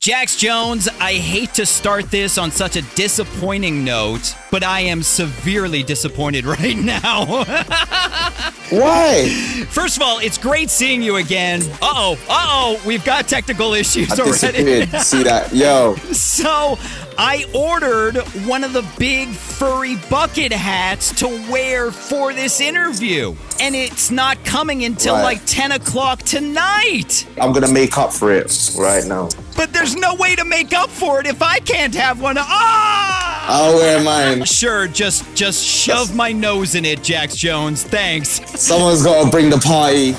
Jax Jones, I hate to start this on such a disappointing note, but I am severely disappointed right now. Why? First of all, it's great seeing you again. We've got technical issues I already. disappeared. See that? Yo. So, I ordered one of the big furry bucket hats to wear for this interview, and it's not coming until like 10 o'clock tonight. I'm going to make up for it right now. But there's no way to make up for it if I can't have one. Ah! I'll wear mine. Sure, just shove my nose in it, Jax Jones. Thanks. Someone's got to bring the party.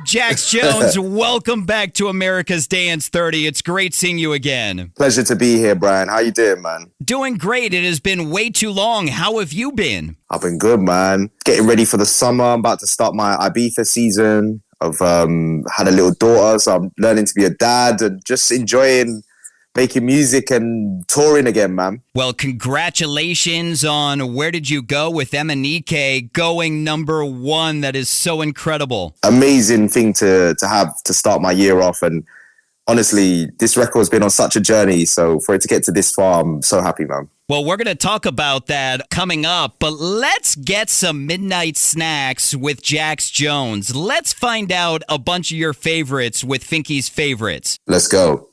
Jax Jones, welcome back to America's Dance 30. It's great seeing you again. Pleasure to be here, Brian. How you doing, man? Doing great. It has been way too long. How have you been? I've been good, man. Getting ready for the summer. I'm about to start my Ibiza season. I've had a little daughter, so I'm learning to be a dad and just enjoying making music and touring again, man. Well, congratulations on Where Did You Go with MNEK going #1. That is so incredible. Amazing thing to have to start my year off. And honestly, this record's been on such a journey. So for it to get to this far, I'm so happy, man. Well, we're going to talk about that coming up, but let's get some midnight snacks with Jax Jones. Let's find out a bunch of your favorites with Finky's favorites. Let's go.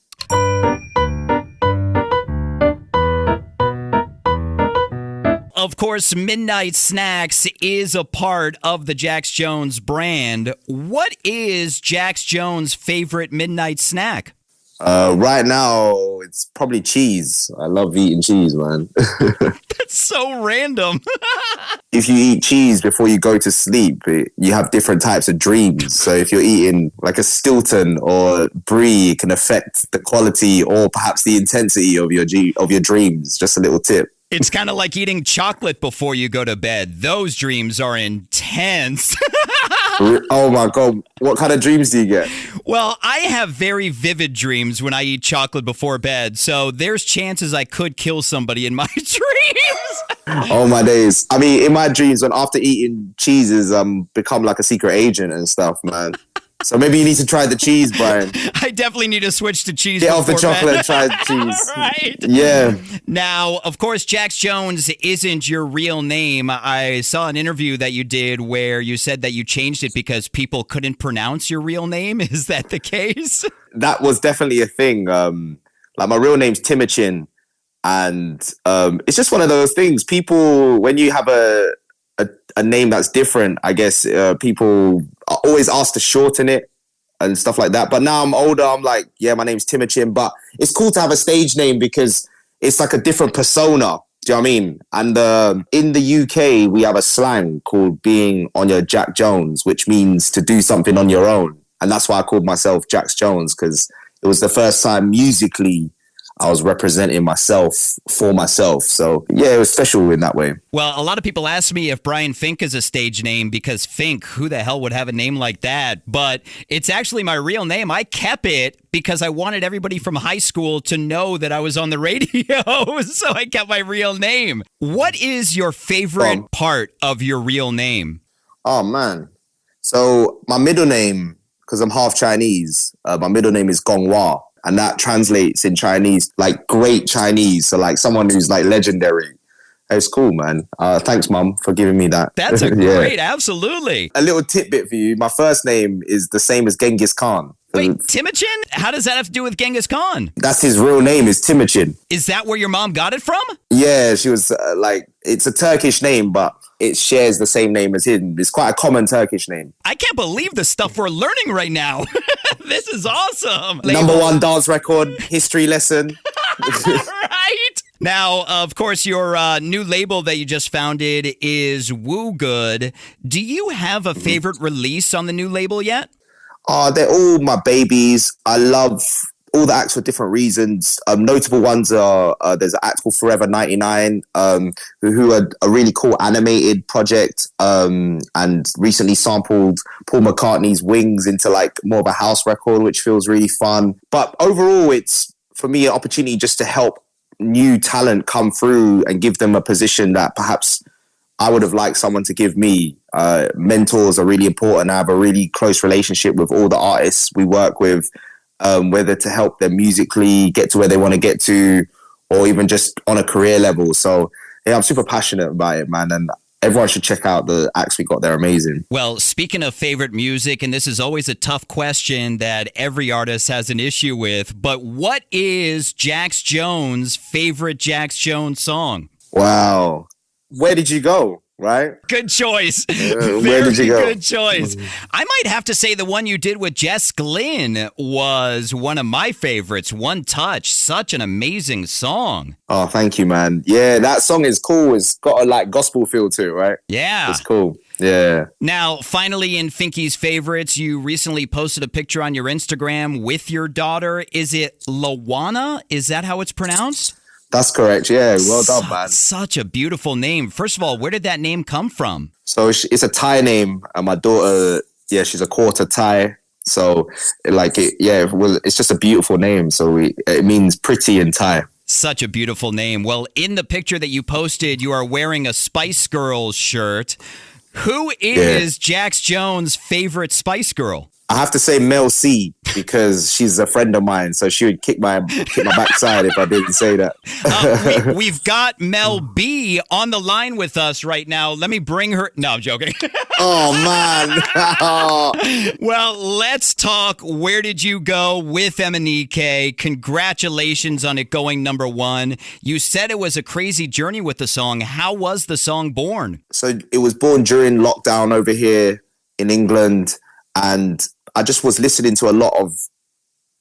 Of course, Midnight Snacks is a part of the Jax Jones brand. What is Jax Jones' favorite midnight snack? Right now, it's probably cheese. I love eating cheese, man. That's so random. If you eat cheese before you go to sleep, you have different types of dreams. So if you're eating like a Stilton or Brie, it can affect the quality or perhaps the intensity of your dreams. Just a little tip. It's kind of like eating chocolate before you go to bed. Those dreams are intense. Oh my God. What kind of dreams do you get? Well, I have very vivid dreams when I eat chocolate before bed. So there's chances I could kill somebody in my dreams. Oh my days. I mean, in my dreams, when after eating cheeses, become like a secret agent and stuff, man. So maybe you need to try the cheese, Brian. I definitely need to switch to cheese. Get off the chocolate and try the cheese. Right. Yeah. Now, of course, Jax Jones isn't your real name. I saw an interview that you did where you said that you changed it because people couldn't pronounce your real name. Is that the case? That was definitely a thing. Like my real name's Timochin. And it's just one of those things. People, when you have a name that's different, I guess people are always asked to shorten it and stuff like that. But now I'm older, I'm like, yeah, my name's Timochin. But it's cool to have a stage name because it's like a different persona. Do you know what I mean? And in the UK, we have a slang called being on your Jax Jones, which means to do something on your own. And that's why I called myself Jax Jones, because it was the first time musically I was representing myself for myself. So, yeah, it was special in that way. Well, a lot of people ask me if Brian Fink is a stage name because Fink, who the hell would have a name like that? But it's actually my real name. I kept it because I wanted everybody from high school to know that I was on the radio. So I kept my real name. What is your favorite part of your real name? Oh, man. So my middle name, because I'm half Chinese, my middle name is Gonghua. And that translates in Chinese, like great Chinese. So like someone who's like legendary. It's cool, man. Thanks, Mum, for giving me that. That's a great, absolutely. A little tidbit for you. My first name is the same as Genghis Khan. Wait, Timochin? How does that have to do with Genghis Khan? That's his real name, is Timochin. Is that where your mom got it from? Yeah, she was it's a Turkish name, but it shares the same name as him. It's quite a common Turkish name. I can't believe the stuff we're learning right now. This is awesome. #1 dance record, history lesson. Right. Now, of course, your new label that you just founded is Woo Good. Do you have a favorite release on the new label yet? They're all my babies. I love all the acts for different reasons. Notable ones are there's an act called Forever 99, who are a really cool animated project, and recently sampled Paul McCartney's Wings into like more of a house record, which feels really fun. But overall, it's for me an opportunity just to help new talent come through and give them a position that perhaps I would have liked someone to give me. Mentors are really important. I have a really close relationship with all the artists we work with, whether to help them musically get to where they want to get to, or even just on a career level. So yeah, I'm super passionate about it, man. And everyone should check out the acts we got. They're amazing. Well, speaking of favorite music, and this is always a tough question that every artist has an issue with, but what is Jax Jones' favorite Jax Jones song? Wow. Where did you go? Right? Good choice. Where did you go? Good choice. I might have to say the one you did with Jess Glynn was one of my favorites. One Touch. Such an amazing song. Oh, thank you, man. Yeah, that song is cool. It's got a like gospel feel to it, right? Yeah. It's cool. Yeah. Now, finally, in Finky's favorites, you recently posted a picture on your Instagram with your daughter. Is it Lawana? Is that how it's pronounced? That's correct. Yeah, well done, man. Such a beautiful name. First of all, where did that name come from? So it's a Thai name, and my daughter, yeah, she's a quarter Thai. So, it's just a beautiful name. So it means pretty in Thai. Such a beautiful name. Well, in the picture that you posted, you are wearing a Spice Girls shirt. Who is Jax Jones' favorite Spice Girl? I have to say Mel C, because she's a friend of mine, so she would kick my backside if I didn't say that. We've got Mel B on the line with us right now. Let me bring her. No, I'm joking. Oh, man. Well, let's talk. Where did you go with MNEK? Congratulations on it going #1. You said it was a crazy journey with the song. How was the song born? So it was born during lockdown over here in England, and I just was listening to a lot of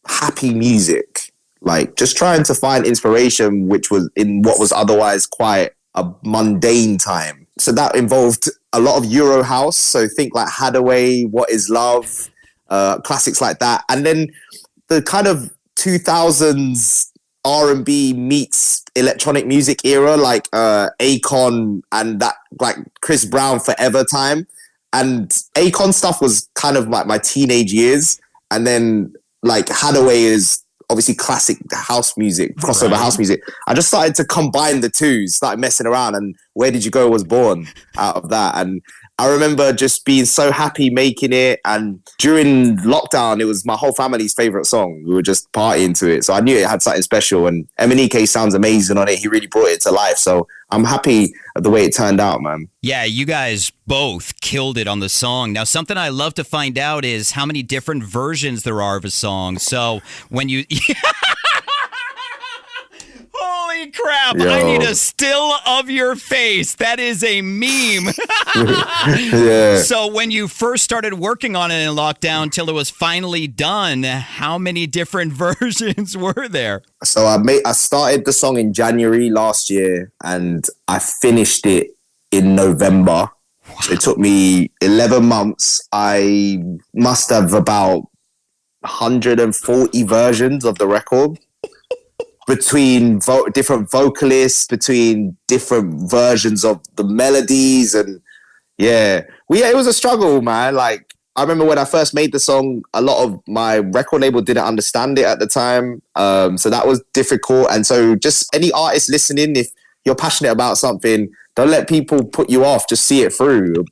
happy music, like just trying to find inspiration, which was in what was otherwise quite a mundane time. So that involved a lot of Euro house. So think like Hadaway, What Is Love, classics like that. And then the kind of 2000s R&B meets electronic music era, like Akon and that like Chris Brown Forever time. And Akon stuff was kind of like my teenage years. And then like Hadaway is obviously classic house music, crossover house music. I just started to combine the two, started messing around, and Where Did You Go was born out of that. And I remember just being so happy making it. And during lockdown, it was my whole family's favorite song. We were just partying to it. So I knew it had something special. And MNEK sounds amazing on it. He really brought it to life. So I'm happy at the way it turned out, man. Yeah, you guys both killed it on the song. Now, something I love to find out is how many different versions there are of a song. So when you... Holy crap, Yo. I need a still of your face. That is a meme. Yeah. So when you first started working on it in lockdown till it was finally done, how many different versions were there? So I started the song in January last year, and I finished it in November. Wow. So it took me 11 months. I must have about 140 versions of the record. Between different vocalists, between different versions of the melodies, and it was a struggle, man. Like I remember when I first made the song, a lot of my record label didn't understand it at the time, so that was difficult. And so, just any artist listening, if you're passionate about something, don't let people put you off. Just see it through.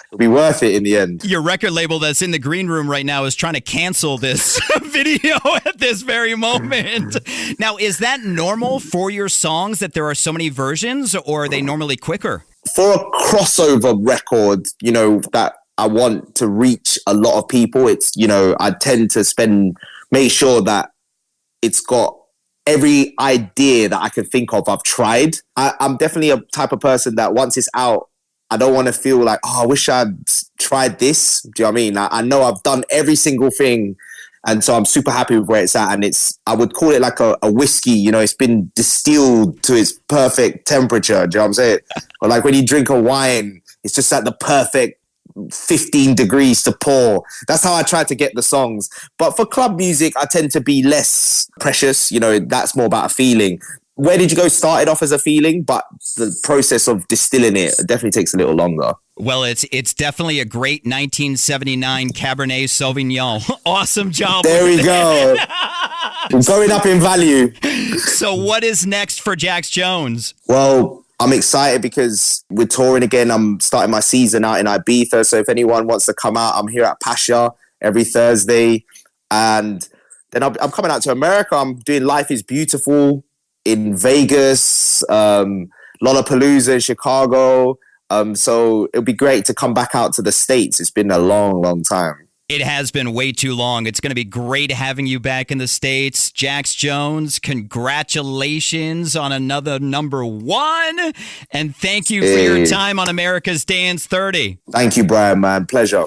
It'll be worth it in the end. Your record label that's in the green room right now is trying to cancel this video at this very moment. Now, is that normal for your songs that there are so many versions, or are they normally quicker? For a crossover record, that I want to reach a lot of people, it's, I tend to make sure that it's got every idea that I can think of, I've tried. I'm definitely a type of person that once it's out, I don't want to feel like, I wish I'd tried this. Do you know what I mean? I know I've done every single thing. And so I'm super happy with where it's at. And I would call it like a whiskey, it's been distilled to its perfect temperature. Do you know what I'm saying? Or like when you drink a wine, it's just at the perfect 15 degrees to pour. That's how I try to get the songs. But for club music, I tend to be less precious. That's more about a feeling. Where Did You Go started off as a feeling, but the process of distilling it definitely takes a little longer. Well, it's definitely a great 1979 Cabernet Sauvignon. Awesome job. There we go. Going up in value. So what is next for Jax Jones? Well, I'm excited because we're touring again. I'm starting my season out in Ibiza. So if anyone wants to come out, I'm here at Pasha every Thursday. And then I'm coming out to America. I'm doing Life is Beautiful in Vegas, Lollapalooza in Chicago. So it'll be great to come back out to the States. It's been a long, long time. It has been way too long. It's going to be great having you back in the States. Jax Jones, congratulations on another #1. And thank you for your time on America's Dance 30. Thank you, Brian, man. Pleasure.